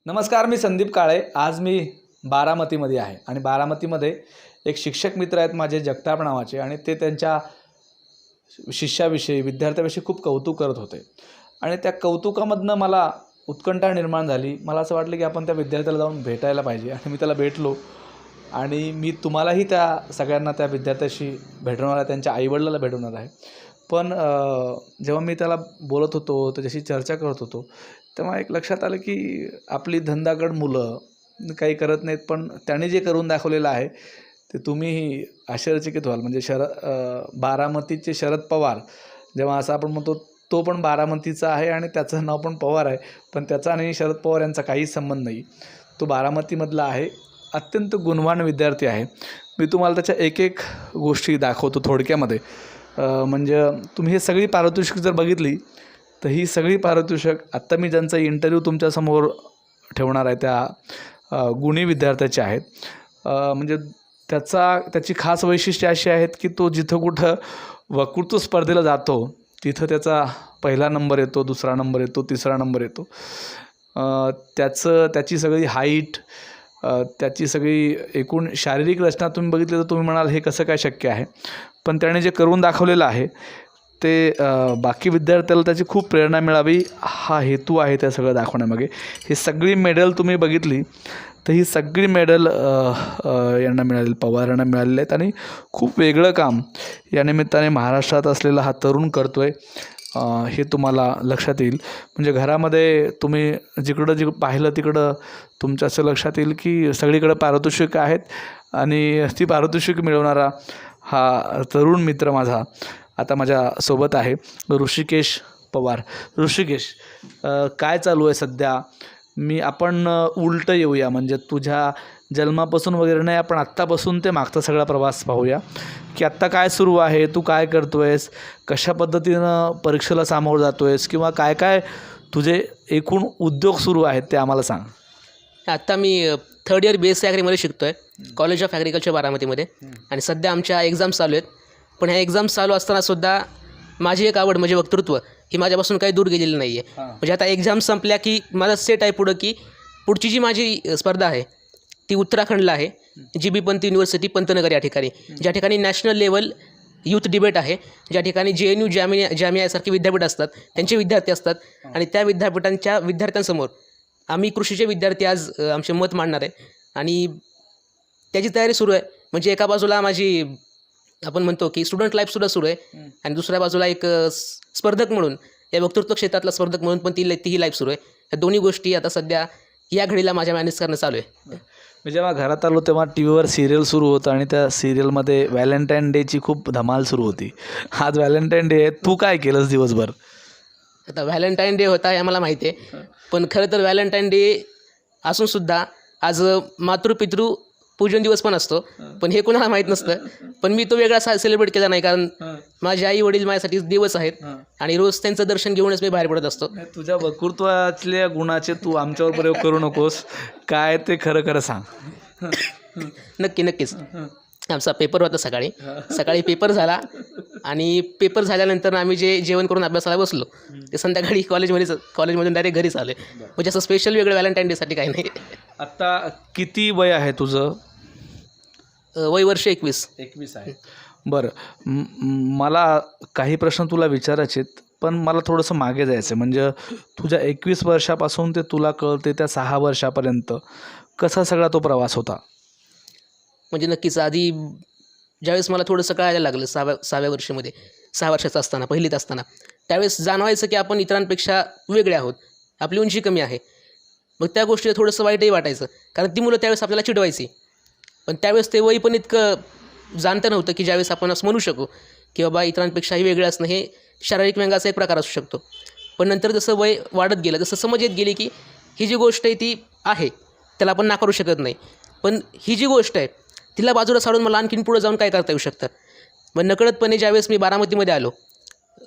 नमस्कार, मी संदीप काळे. आज मी बारामतीमध्ये आहे आणि बारामतीमध्ये एक शिक्षक मित्र आहेत माझे जगताप नावाचे आणि ते त्यांच्या शिष्याविषयी, विद्यार्थ्याविषयी खूप कौतुक करत होते आणि त्या कौतुकामधनं मला उत्कंठा निर्माण झाली. मला असं वाटलं की आपण त्या विद्यार्थ्याला जाऊन भेटायला पाहिजे आणि मी त्याला भेटलो आणि मी तुम्हालाही त्या सगळ्यांना त्या विद्यार्थ्याशी भेटवणार आहे, त्यांच्या आईवडिलाला भेटवणार आहे. पण जेव्हा मी त्याला बोलत होतो, त्याच्याशी चर्चा करत होतो, तेव्हा एक लक्षात आलं की आपली धंदाकड मुलं काही करत नाहीत, पण त्याने जे करून दाखवलेलं आहे ते तुम्हीही आश्चर्यचकित व्हाल. म्हणजे बारामतीचे शरद पवार, जेव्हा असं आपण म्हणतो तो पण बारामतीचा आहे आणि त्याचं नाव पण पवार आहे, पण त्याचा आणि शरद पवार यांचा काहीच संबंध नाही. तो बारामतीमधला आहे, अत्यंत गुणवान विद्यार्थी आहे. मी तुम्हाला त्याच्या एक एक गोष्टी दाखवतो थोडक्यामध्ये. म्हणजे तुम्ही हे सगळी पारितोषिक जर बघितली तर ही सगळी पारितोषिक आत्ता मी ज्यांचा इंटरव्ह्यू तुमच्यासमोर ठेवणार आहे त्या गुणी विद्यार्थ्याचे आहेत. म्हणजे त्याची खास वैशिष्ट्ये अशी आहेत की तो जिथं कुठं वक्तृत्व स्पर्धेला जातो तिथं त्याचा पहिला नंबर येतो, दुसरा नंबर येतो, तिसरा नंबर येतो. त्याची सगळी हाईट, त्याची सगळी एकूण शारीरिक रचना तुम्ही बघितली तर तुम्ही म्हणाल हे कसं काय शक्य आहे. पण त्याने जे करून दाखवलेलं आहे ते बाकी विद्यार्थ्याला त्याची खूप प्रेरणा मिळावी हा हेतू आहे त्या सगळं दाखवण्यामागे. ही सगळी मेडल तुम्ही बघितली तर ही सगळी मेडल यांना मिळालेली, पवार यांना मिळालेली आहेत आणि खूप वेगळं काम या निमित्ताने महाराष्ट्रात असलेला हा तरुण करतो आहे हे तुम्हाला लक्षात येईल. म्हणजे घरामध्ये तुम्ही जिकडं पाहिलं तिकडं तुमच्या असं लक्षात येईल की सगळीकडं पारितोषिक आहेत आणि ती पारितोषिक मिळवणारा हा तरुण मित्र माझा आता माझ्यासोबत आहे, ऋषिकेश पवार. ऋषिकेश, काय चालू आहे सध्या? आपण उलटं येऊया, म्हणजे तुझ्या जन्मापासून वगैरे नाही, आपण आत्तापासून ते मागचा सगळा प्रवास पाहूया की आत्ता काय सुरू आहे, तू काय करतो आहेस, कशा पद्धतीनं परीक्षेला सामोरं जातो आहेस किंवा काय काय तुझे एकूण उद्योग सुरू आहेत ते आम्हाला सांग. आत्ता मी थर्ड इयर BSc ॲग्रीमध्ये शिकतो आहे, कॉलेज ऑफ ॲग्रिकल्चर बारामतीमध्ये. आणि सध्या आमच्या एक्झाम्स चालू आहेत. पण ह्या एक्झाम्स चालू असतानासुद्धा माझी एक आवड म्हणजे वक्तृत्व ही माझ्यापासून काही दूर गेलेली नाही आहे. म्हणजे आता एक्झाम्स संपल्या की माझा सेट आहे पुढं की पुढची जी माझी स्पर्धा आहे ती उत्तराखंडला आहे, GB पंत युनिव्हर्सिटी पंतनगर या ठिकाणी, ज्या ठिकाणी नॅशनल लेवल यूथ डिबेट आहे, ज्या ठिकाणी JNU जामिया यासारखे विद्यापीठ असतात, त्यांचे विद्यार्थी असतात आणि त्या विद्यापीठांच्या विद्यार्थ्यांसमोर आम्ही कृषीचे विद्यार्थी आज आमचे मत मांडणार आहे आणि त्याची तयारी सुरू आहे. म्हणजे एका बाजूला माझी आपण म्हणतो की स्टुडंट लाईफसुद्धा सुरू आहे आणि दुसऱ्या बाजूला एक स्पर्धक म्हणून, या वक्तृत्व क्षेत्रातला स्पर्धक म्हणून पण तीही लाईफ सुरू आहे. या दोन्ही गोष्टी आता सध्या या घडीला माझ्या मॅनेज करणं चालू आहे. मी जेव्हा घरात आलो तेव्हा टी व्हीवर सिरियल सुरू होतं आणि त्या सिरियलमध्ये व्हॅलेंटाईन डेची खूप धमाल सुरू होती. आज व्हॅलेंटाईन डे आहे, तू काय केलंस दिवसभर? आता व्हॅलेंटाईन डे होता हे मला माहिती आहे, पण खरं तर व्हॅलेंटाईन डे असूनसुद्धा आज मातृपितृ पूजन दिवस पण असतो, पण हे कोणाला माहीत नसतं. पण मी तो वेगळा सेलिब्रेट केला नाही, कारण माझे आई वडील माझ्यासाठी दिवस आहेत आणि रोज त्यांचं दर्शन घेऊनच मी बाहेर पडत असतो. तुझ्या वक्तृत्वातल्या गुणाचे तू आमच्यावर प्रयोग करू नकोस, काय ते खरं खरं सांग. नक्कीच. आमचा पेपर होता सकाळी पेपर झाला आणि पेपर झाल्यानंतर आम्ही जे जेवण करून अभ्यासाला बसलो ते संध्याकाळी कॉलेजमधून डायरेक्ट घरीच आले. म्हणजे असं स्पेशल वेगळं व्हॅलेंटाईन डेसाठी काही नाही. आत्ता किती वय आहे तुझं? वय वर्ष 21 आहे. बरं, मला काही प्रश्न तुला विचारायचे, पण मला थोडंसं मागे जायचं. म्हणजे तुझ्या 21 वर्षापासून ते तुला कळते त्या 6 वर्षापर्यंत कसा सगळा तो प्रवास होता? म्हणजे नक्कीच आधी ज्यावेळेस मला थोडंसं कळायला लागलं 6व्या वर्षामध्ये, 6 वर्षाचं असताना, पहिलीत असताना, त्यावेळेस जाणवायचं की आपण इतरांपेक्षा वेगळे आहोत, आपली उंची कमी आहे. मग त्या गोष्टीला थोडंसं वाईटही वाटायचं, कारण ती मुलं त्यावेळेस आपल्याला चिडवायची. पण त्यावेळेस ते वय पण इतकं जाणतं नव्हतं की ज्यावेळेस आपण असं म्हणू शकू की बाबा इतरांपेक्षाही वेगळं असणं हे शारीरिक व्यंगाचा एक प्रकार असू शकतो. पण नंतर जसं वय वाढत गेलं, जसं समज येत गेली की ही जी गोष्ट आहे ती आहे, त्याला आपण नाकारू शकत नाही. पण ही जी गोष्ट आहे तिला बाजूला साडून मला आणखीन पुढं जाऊन काय करता येऊ शकतं. मग नकळतपणे ज्यावेळेस मी बारामतीमध्ये आलो,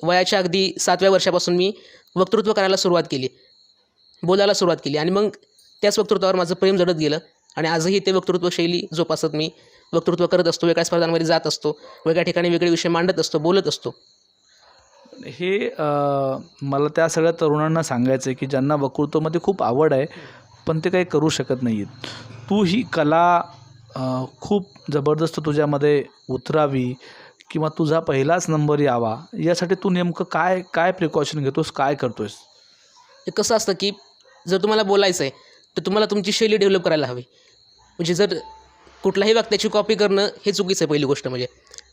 वयाच्या अगदी 7व्या वर्षापासून मी वक्तृत्व करायला सुरुवात केली, बोलायला सुरुवात केली आणि मग त्याच वक्तृत्वावर माझं प्रेम जडत गेलं आणि आजही ते वक्तृत्व शैली जोपासत मी वक्तृत्व करत असतो, वेगळ्या स्पर्धांमध्ये जात असतो, वेगळ्या ठिकाणी वेगळे विषय मांडत असतो, बोलत असतो. हे मला त्या सगळ्या तरुणांना सांगायचं आहे की ज्यांना वक्तृत्वामध्ये खूप आवड आहे पण ते काही करू शकत नाही आहेत. तू ही कला खूप जबरदस्त तुझ्यामध्ये उतरावी किंवा तुझा पहिलाच नंबर यावा यासाठी तू नेमकं काय काय प्रिकॉशन घेतोस, काय करतोयस? हे कसं असतं की जर तुम्हाला बोलायचं आहे तर तुम्हाला तुमची शैली डेव्हलप करायला हवी. म्हणजे जर कुठल्याही वाक्याची कॉपी करणं हे चुकीचं आहे. पहिली गोष्ट म्हणजे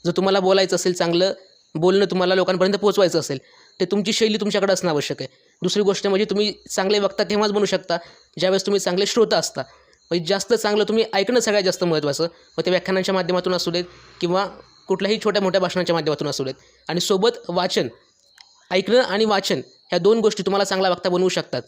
जर तुम्हाला बोलायचं असेल, चांगलं बोलणं तुम्हाला लोकांपर्यंत पोहोचवायचं असेल तर तुमची शैली तुमच्याकडे असणं आवश्यक आहे. दुसरी गोष्ट म्हणजे तुम्ही चांगले वक्ता तेव्हाच बनू शकता ज्यावेळेस तुम्ही चांगले श्रोता असता. म्हणजे जास्त चांगलं तुम्ही ऐकणं सगळ्यात जास्त महत्त्वाचं. मग ते व्याख्यानांच्या माध्यमातून असू देत किंवा कुठल्याही छोट्या मोठ्या भाषणांच्या माध्यमातून असू देत. आणि सोबत वाचन, ऐकणं आणि वाचन ह्या 2 गोष्टी तुम्हाला चांगला वक्ता बनवू शकतात.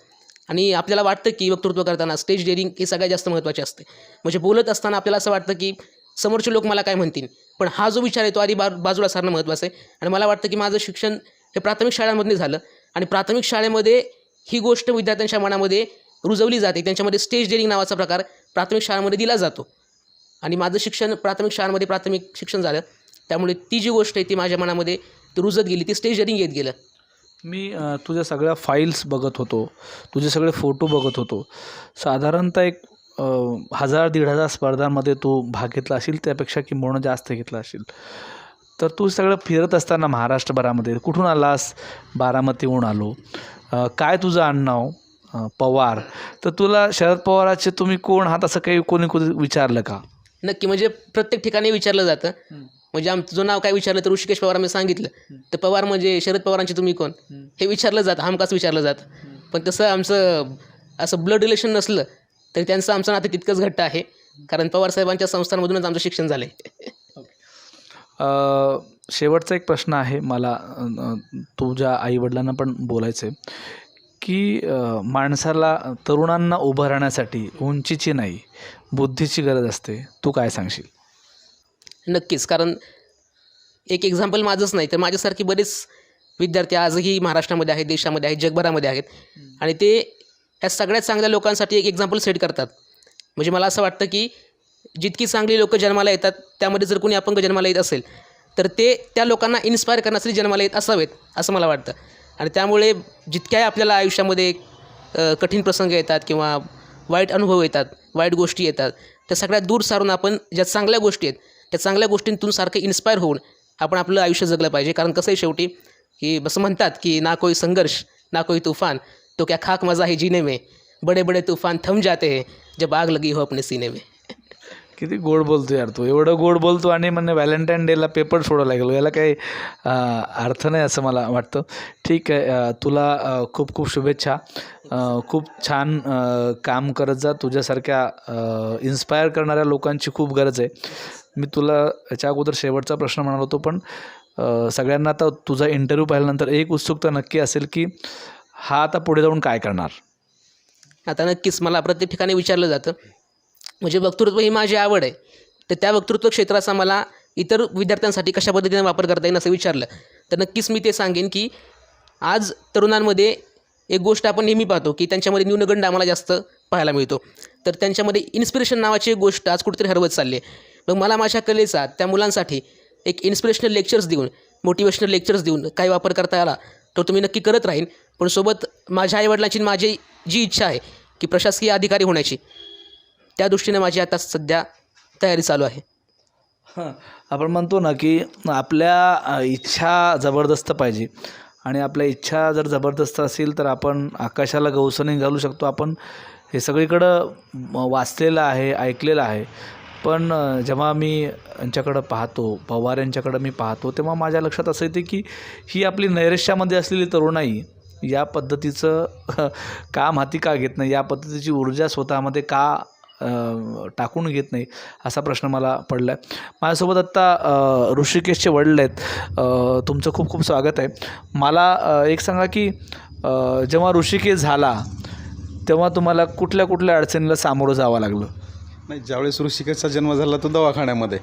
आणि आपल्याला वाटतं की वक्तृत्व करताना स्टेज डेअरिंग हे सगळ्यात जास्त महत्त्वाचे असते. म्हणजे बोलत असताना आपल्याला असं वाटतं की समोरचे लोक मला काय म्हणतील, पण हा जो विचार आहे तो आधी बाजूला सारणं महत्त्वाचं आहे. आणि मला वाटतं की माझं शिक्षण हे प्राथमिक शाळांमधून झालं आणि प्राथमिक शाळेमध्ये ही गोष्ट विद्यार्थ्यांच्या मनामध्ये रुजवली जाते. त्यांच्यामध्ये स्टेज डेअरिंग नावाचा प्रकार प्राथमिक शाळांमध्ये दिला जातो. आणि माझं शिक्षण प्राथमिक शाळांमध्ये प्राथमिक शिक्षण झालं, त्यामुळे ती जी गोष्ट आहे ती माझ्या मनामध्ये ती रुजत गेली, ती स्टेज डेअरिंग येत गेलं. मी तुझ्या सगळ्या फाईल्स बघत होतो, तुझे सगळे फोटो बघत होतो. साधारणतः एक 1000-1500 स्पर्धांमध्ये तू भाग घेतला असेल, त्यापेक्षा किंबहुना जास्त घेतला असेल. तर तू सगळं फिरत असताना महाराष्ट्रभरामध्ये कुठून आलास? बारामतीहून आलो. काय तुझं आडनाव? पवार. तर तुला शरद पवाराचे तुम्ही कोण आहात असं काही कोणी विचारलं का? नक्की, म्हणजे प्रत्येक ठिकाणी विचारलं जातं. म्हणजे आमचं जो नाव काय विचारलं तर ऋषिकेश पवार आम्ही सांगितलं तर पवार म्हणजे शरद पवारांचे तुम्ही कोण हे विचारलं जातं, हमखास विचारलं जातं. पण तसं आमचं असं ब्लड रिलेशन नसलं तरी त्यांचं आमचं नातं तितकंच घट्ट आहे, कारण पवारसाहेबांच्या संस्थांमधूनच आमचं शिक्षण झालं आहे. शेवटचा एक प्रश्न आहे मला, तुझ्या आईवडिलांना पण बोलायचं आहे की माणसाला, तरुणांना उभं राहण्यासाठी उंचीची नाही बुद्धीची गरज असते. तू काय सांगशील? नक्कीच, कारण एक एक्झाम्पल माझंच नाही तर माझ्यासारखे बरेच विद्यार्थी आजही महाराष्ट्रामध्ये आहेत, देशामध्ये आहेत, जगभरामध्ये आहेत. आणि ते ह्या सगळ्यात चांगल्या लोकांसाठी एक एक्झाम्पल सेट करतात. म्हणजे मला असं वाटतं की जितकी चांगली लोकं जन्माला येतात त्यामध्ये जर कोणी अपंग जन्माला येत असेल तर ते त्या लोकांना इन्स्पायर करण्यासाठी जन्माला येत असावेत असं मला वाटतं. आणि त्यामुळे जितक्याही आपल्याला आयुष्यामध्ये कठीण प्रसंग येतात किंवा वाईट अनुभव येतात, वाईट गोष्टी येतात, त्या सगळ्यात दूर सारून आपण ज्या चांगल्या गोष्टी आहेत त्या चांगल्या गोष्टींतून सारखं इन्स्पायर होऊन आपण आपलं आयुष्य जगलं पाहिजे. कारण कसं आहे शेवटी की असं म्हणतात की ना कोई संघर्ष ना कोई तूफान तो क्या खाक मजा है जीने में, बडे बडे तूफान थम जाते हैं जब आग लगी हो अपने सीने में. किती गोड बोलतो यार तू, एवढं गोड बोलतो आणि म्हणजे व्हॅलेंटाईन डेला पेपर सोडायला गेलो, याला काही अर्थ नाही असं मला वाटतं. ठीक आहे, तुला खूप खूप शुभेच्छा. खूप छान काम करत जा. तुझ्यासारख्या इन्स्पायर करणाऱ्या लोकांची खूप गरज आहे. मी तुला याच्या अगोदर शेवटचा प्रश्न म्हणालो होतो, पण सगळ्यांना आता तुझा इंटरव्ह्यू पाहिल्यानंतर एक उत्सुकता नक्की असेल की हा आता पुढे जाऊन काय करणार? आता नक्कीच मला प्रत्येक ठिकाणी विचारलं जातं, म्हणजे वक्तृत्व ही माझी आवड आहे, तर त्या वक्तृत्व क्षेत्राचा मला इतर विद्यार्थ्यांसाठी कशा पद्धतीने वापर करता येईल असं विचारलं तर नक्कीच मी ते सांगेन की आज तरुणांमध्ये एक गोष्ट आपण नेहमी पाहतो की त्यांच्यामध्ये न्यूनगंड आम्हाला जास्त पाहायला मिळतो. तर त्यांच्यामध्ये इन्स्पिरेशन नावाची एक गोष्ट आज कुठेतरी हरवत चालली आहे. मग मला माझ्या कलेचा त्या मुलांसाठी एक इन्स्पिरेशनल लेक्चर्स देऊन, मोटिवेशनल लेक्चर्स देऊन काही वापर करता आला तर तुम्ही नक्की करत राहीन. पण सोबत माझ्या आईवडिलांची माझी जी इच्छा आहे की प्रशासकीय अधिकारी होण्याची, त्या दृष्टीने माझी आता सध्या तयारी चालू आहे. आपण म्हणतो ना की आपल्या इच्छा जबरदस्त पाहिजे आणि आपल्या इच्छा जर जबरदस्त असेल तर आपण आकाशाला गवसणी घालू शकतो. आपण हे सगळीकडं वाचलेलं आहे, ऐकलेलं आहे. पण जेव्हा मी यांच्याकडं पाहतो, पवार यांच्याकडं मी पाहतो, तेव्हा माझ्या लक्षात असं येते की ही आपली नैराश्यामध्ये असलेली तरुणाई या पद्धतीचं काम हाती का घेत नाही, या पद्धतीची ऊर्जा स्वतःमध्ये का टाकून घेत नाही, असा प्रश्न मला पडला आहे. माझ्यासोबत आत्ता ऋषिकेशचे वडील आहेत. तुमचं खूप खूप स्वागत आहे. मला एक सांगा की जेव्हा ऋषिकेश झाला तेव्हा तुम्हाला कुठल्या कुठल्या अडचणीला सामोरं जावं लागलं? नाही, ज्यावेळेस ऋषिकेशचा जन्म झाला तो दवाखान्यामध्ये,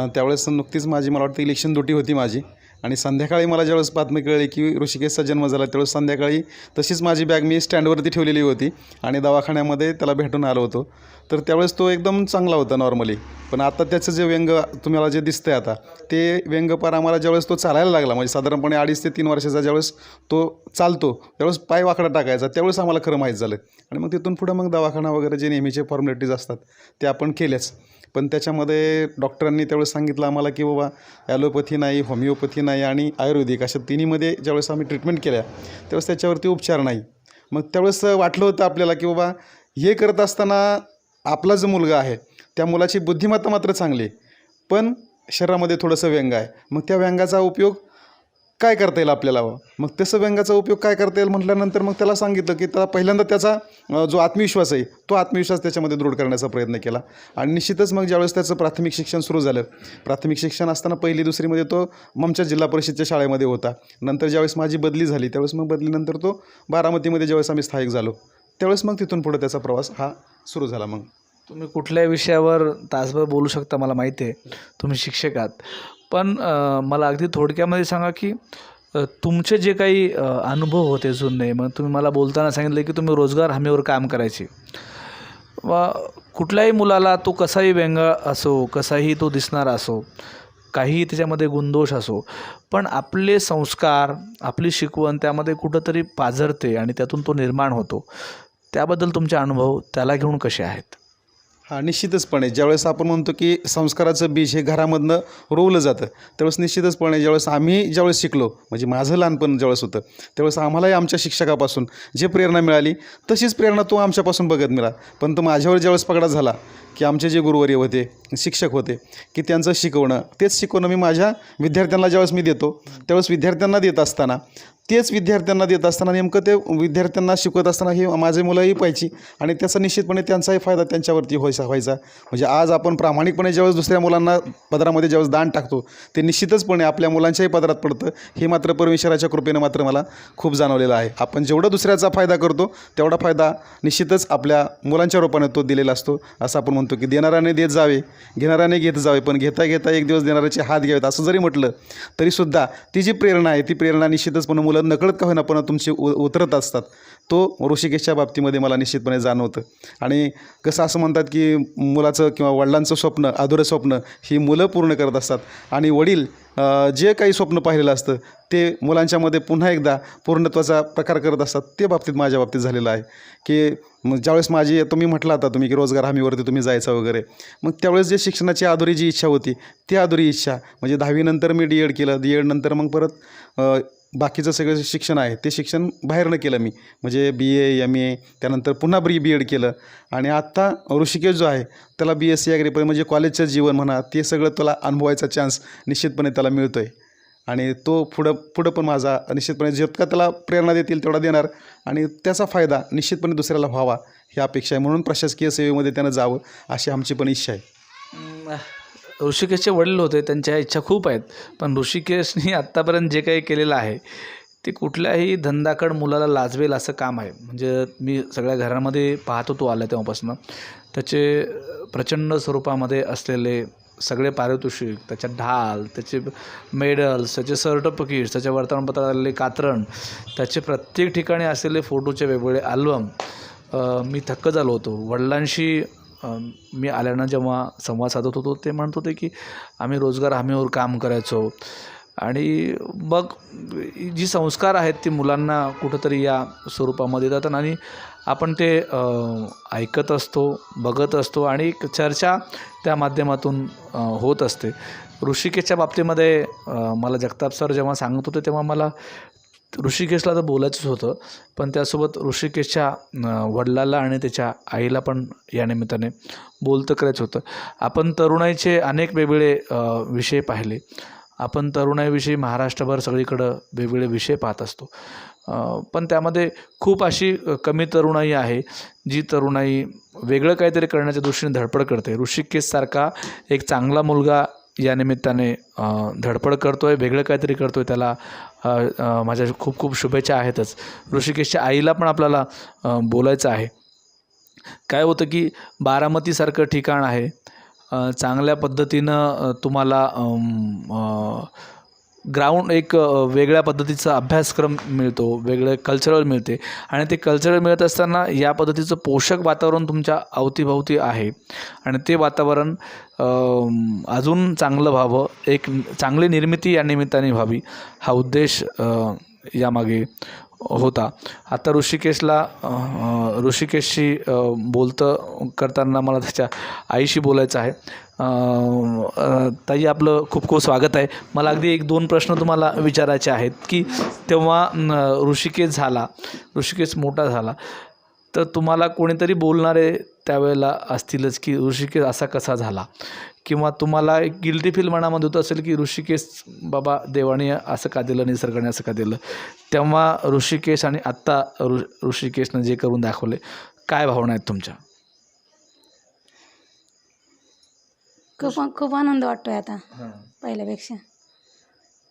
त्यावेळेस नुकतीच माझी, मला वाटतं इलेक्शन ड्युटी होती माझी. आणि संध्याकाळी मला ज्यावेळेस बातमी कळली की ऋषिकेशचा जन्म झाला त्यावेळेस संध्याकाळी तशीच माझी बॅग मी स्टँडवरती ठेवलेली होती आणि दवाखान्यामध्ये त्याला भेटून आलो होतो. तर त्यावेळेस तो एकदम चांगला होता नॉर्मली. पण आता त्याचं जे व्यंग तुम्हाला जे दिसतं आहे आता, ते व्यंग पार आम्हाला ज्यावेळेस तो चालायला लागला, म्हणजे साधारणपणे 2.5 ते 3 वर्षाचा ज्यावेळेस तो चालतो त्यावेळेस पाय वाकडा टाकायचा, त्यावेळेस आम्हाला खरं माहीत झालं. आणि मग तिथून पुढं मग दवाखाना वगैरे जे नेहमीचे फॉर्मॅलिटीज असतात ते आपण केल्याच. पण त्याच्यामध्ये डॉक्टरांनी त्यावेळेस सांगितलं आम्हाला की बाबा ॲलोपॅथी नाही, होमिओपॅथी नाही आणि आयुर्वेदिक अशा तिन्हीमध्ये ज्यावेळेस आम्ही ट्रीटमेंट केल्या त्यावेळेस त्याच्यावरती उपचार नाही. मग त्यावेळेस वाटलं होतं आपल्याला की बाबा हे करत असताना आपला जो मुलगा आहे त्या मुलाची बुद्धिमत्ता मात्र चांगली आहे, पण शरीरामध्ये थोडंसं व्यंग आहे. मग त्या व्यंगाचा उपयोग काय करता येईल आपल्याला? मग तसं व्यंगाचा उपयोग काय करता येईल म्हटल्यानंतर मग त्याला सांगितलं की त्याला पहिल्यांदा त्याचा जो आत्मविश्वास आहे तो आत्मविश्वास त्याच्यामध्ये दृढ करण्याचा प्रयत्न केला. आणि निश्चितच मग ज्यावेळेस त्याचं प्राथमिक शिक्षण सुरू झालं, प्राथमिक शिक्षण असताना 1ली-2रीमध्ये तो आमच्या जिल्हा परिषदच्या शाळेमध्ये होता. नंतर ज्यावेळेस माझी बदली झाली त्यावेळेस मग बदलीनंतर तो बारामतीमध्ये ज्यावेळेस आम्ही स्थायिक झालो त्यावेळेस मग तिथून पुढे त्याचा प्रवास हा सुरू झाला. मग तुम्ही कुठल्याही विषयावर तासभर बोलू शकता, मला माहिती आहे तुम्ही शिक्षक आहात. पण मला अगदी थोडक्यामध्ये सांगा की तुमचे जे काही अनुभव होते जुने, मग तुम्ही मला बोलताना सांगितलं की तुम्ही रोजगार हमीवर काम करायचे. व कुठल्याही मुलाला तो कसाही व्यंग असो, कसाही तो दिसणारा असो, काही त्याच्यामध्ये गुणदोष असो, पण आपले संस्कार, आपली शिकवण त्यामध्ये कुठंतरी पाझरते आणि त्यातून तो निर्माण होतो. त्याबद्दल तुमचे अनुभव त्याला घेऊन कसे आहेत? हां, निश्चितचपणे ज्यावेळेस आपण म्हणतो की संस्काराचं बीज हे घरामधनं रोवलं जातं त्यावेळेस निश्चितचपणे ज्यावेळेस शिकलो, म्हणजे माझं लहानपण ज्यावेळेस होतं त्यावेळेस आम्हालाही आमच्या शिक्षकापासून जे प्रेरणा मिळाली तशीच प्रेरणा तो आमच्यापासून बघत मिळाला. पण तो माझ्यावर ज्यावेळेस पगडा झाला की आमचे जे गुरुवर्य होते, शिक्षक होते, की त्यांचं शिकवणं, तेच शिकवणं मी माझ्या विद्यार्थ्यांना ज्यावेळेस मी देतो त्यावेळेस विद्यार्थ्यांना देत असताना नेमकं ते विद्यार्थ्यांना शिकवत असताना ही माझे मुलंही पाहिजे आणि त्याचा निश्चितपणे त्यांचाही फायदा त्यांच्यावरती व्हायचा. म्हणजे आज आपण प्रामाणिकपणे ज्यावेळेस दुसऱ्या मुलांना पदरामध्ये ज्यावेळेस दान टाकतो ते निश्चितचपणे आपल्या मुलांच्याही पदरात पडतं. हे मात्र परमेश्वराच्या कृपेनं मात्र मला खूप जाणवलेलं आहे. आपण जेवढा दुसऱ्याचा फायदा करतो तेवढा फायदा निश्चितच आपल्या मुलांच्या रूपाने तो दिलेला असतो. असं आपण म्हणतो की देणाऱ्याने देत जावे, घेणाऱ्याने घेत जावे, पण घेता घेता एक दिवस देणाऱ्याचे हात घ्यावेत, असं जरी म्हटलं तरीसुद्धा ती जी प्रेरणा आहे ती प्रेरणा निश्चितचपणे मुलं नकळत का होईना पण तुमची उतरत असतात. तो ऋषिकेशच्या बाबतीमध्ये मला निश्चितपणे जाणवतं. आणि कसं असं म्हणतात की मुलाचं किंवा वडिलांचं स्वप्न, अधुरं स्वप्न ही मुलं पूर्ण करत असतात आणि वडील जे काही स्वप्न पाहिलेलं असतं ते मुलांच्यामध्ये पुन्हा एकदा पूर्णत्वाचा प्रकार करत असतात. ते माझ्या बाबतीत झालेलं आहे की ज्यावेळेस तुम्ही म्हटलं आता तुम्ही की रोजगार हमीवरती तुम्ही जायचं वगैरे, मग त्यावेळेस जे शिक्षणाची अधुरी जी इच्छा होती ती अधुरी इच्छा म्हणजे 10वी नंतर मी D.Ed केलं. D.Ed नंतर मग परत बाकीचं सगळं शिक्षण आहे ते शिक्षण बाहेरनं केलं मी, म्हणजे BA MA त्यानंतर पुन्हा B.Ed केलं आणि आत्ता ऋषिकेश जो आहे त्याला BSc ॲग्रीपर्यंत म्हणजे कॉलेजचं जीवन म्हणा ते सगळं त्याला अनुभवायचा चान्स निश्चितपणे त्याला मिळतो आहे. आणि तो पुढं पण माझा निश्चितपणे जितका त्याला प्रेरणा देतील तेवढा देणार आणि त्याचा फायदा निश्चितपणे दुसऱ्याला व्हावा ही अपेक्षा आहे. म्हणून प्रशासकीय सेवेमध्ये त्यानं जावं अशी आमची पण इच्छा आहे. ऋषिकेशचे वडील होते, त्यांच्या इच्छा खूप आहेत, पण ऋषिकेशनी आत्तापर्यंत जे काही केलेलं आहे ते कुठल्याही धंदाकड मुलाला लाजवेल असं काम आहे. म्हणजे मी सगळ्या घरामध्ये पाहतो तो आला तेव्हापासून त्याचे प्रचंड स्वरूपामध्ये असलेले सगळे पारितोषिक, त्याच्या ढाल, त्याचे मेडल्स, त्याचे सर्टिफिकेट्स, त्याच्या वर्तमानपत्रात आलेले कात्रण, त्याचे प्रत्येक ठिकाणी असलेले फोटोचे वेगवेगळे अल्बम, मी थक्क झालो होतो. वडिलांशी मी आल्यानं जेव्हा संवाद साधत होतो ते म्हणत होते की आम्ही रोजगार हमीवर काम करायचो आणि मग जी संस्कार आहेत ती मुलांना कुठंतरी या स्वरूपामध्ये येतात आणि आपण ते ऐकत असतो, बघत असतो आणि एक चर्चा त्या माध्यमातून होत असते. ऋषिकेशच्या बाबतीमध्ये मला जगताप सर जेव्हा सांगत होते तेव्हा मला ऋषिकेशला तर बोलायचंच होतं, पण त्यासोबत ऋषिकेशच्या वडिलाला आणि त्याच्या आईला पण या निमित्ताने बोलतं करायचं होतं. आपण तरुणाईचे अनेक वेगवेगळे विषय पाहिले. आपण तरुणाईविषयी महाराष्ट्रभर सगळीकडं वेगवेगळे विषय पाहत असतो, पण त्यामध्ये खूप अशी कमी तरुणाई आहे जी तरुणाई वेगळं काहीतरी करण्याच्या दृष्टीने धडपड करते. ऋषिकेशसारखा एक चांगला मुलगा या निमित्ताने धडपड करतो आहे, वेगळं काहीतरी करतो आहे, त्याला माझ्या खूप खूप शुभेच्छा आहेतच. ऋषिकेशच्या आईला पण आपल्याला बोलायचं आहे. काय होतं की बारामतीसारखं ठिकाण आहे, चांगल्या पद्धतीनं तुम्हाला ग्राउंड एक वेगळ्या पद्धतीचा अभ्यासक्रम मिळतो, वेगळं कल्चरल मिळते आणि ते कल्चरल मिळत असताना या पद्धतीचं पोषक वातावरण तुमच्या अवतीभवती आहे आणि ते वातावरण अजून चांगलं व्हावं, एक चांगली निर्मिती या निमित्ताने व्हावी हा उद्देश यामागे होता. आता ऋषिकेशशी बोलतं करताना मला त्याच्या आईशी बोलायचं आहे. ताई, आपलं खूप खूप स्वागत आहे. मला अगदी 1-2 प्रश्न तुम्हाला विचारायचे आहेत की तेव्हा ऋषिकेश मोठा झाला तर तुम्हाला कोणीतरी बोलणारे त्यावेळेला असतीलच की ऋषिकेश असा कसा झाला, किंवा तुम्हाला एक गिल्टी फील मनामध्ये होत असेल की ऋषिकेश बाबा देवाने असं का दिलं, निसर्गाने असं का दिलं. तेव्हा ऋषिकेश आणि आत्ता ऋषिकेशनं जे करून दाखवले, काय भावना आहेत तुमच्या? खूप आनंद वाटतोय आता पहिल्यापेक्षा.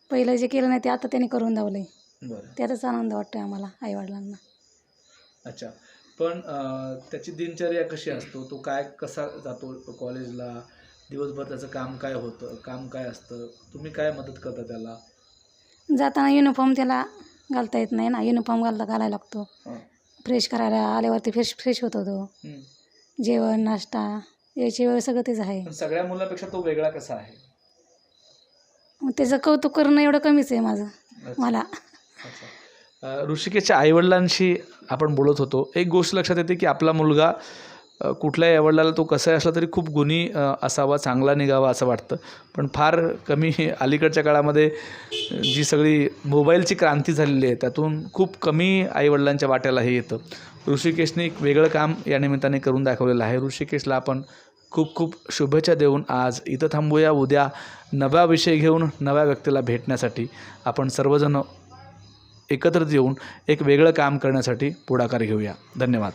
पहिलं जे केलं नाही ते आता त्यांनी करून दावलंय, बरं. त्याचाच आनंद वाटतोय आम्हाला आईवडिलांना. अच्छा. पण त्याची दिनचर्या कशी असतो, तो कसा जातो कॉलेजला, दिवसभर त्याचं काम काय होतं, काम काय असतं, तुम्ही काय मदत करता त्याला? जाताना युनिफॉर्म त्याला घालता येत नाही ना, युनिफॉर्म घालायला लागतो. फ्रेश करायला आल्यावरती फ्रेश होतो तो. जेवण, नाश्ता याची वेळ सगळं तेच आहे. पण सगळ्या मुलांपेक्षा तो वेगळा कसा आहे? मग त्याचं कौतुक करणं एवढं कमीच आहे मला. अच्छा. ऋषिकेशच्या आईवडिलांशी आपण बोलत होतो. एक गोष्ट लक्षात येते की आपला मुलगा कुठल्याही आईवडिलाला तो कसाही असला तरी खूप गुणी असावा, चांगला निघावा असं वाटतं. पण फार कमी अलीकडच्या काळामध्ये जी सगळी मोबाईलची क्रांती झालेली आहे त्यातून खूप कमी आईवडिलांच्या वाट्याला हे येतं. ऋषिकेशने एक वेगळं काम या निमित्ताने करून दाखवलेलं आहे. ऋषिकेशला आपण खूप खूप शुभेच्छा देऊन आज इथं थांबूया. उद्या नवा विषय घेऊन नव्या व्यक्तीला भेटण्यासाठी आपण सर्वजण एकत्रित येऊन एक वेगळं काम करण्यासाठी पुढाकार घेऊया. धन्यवाद.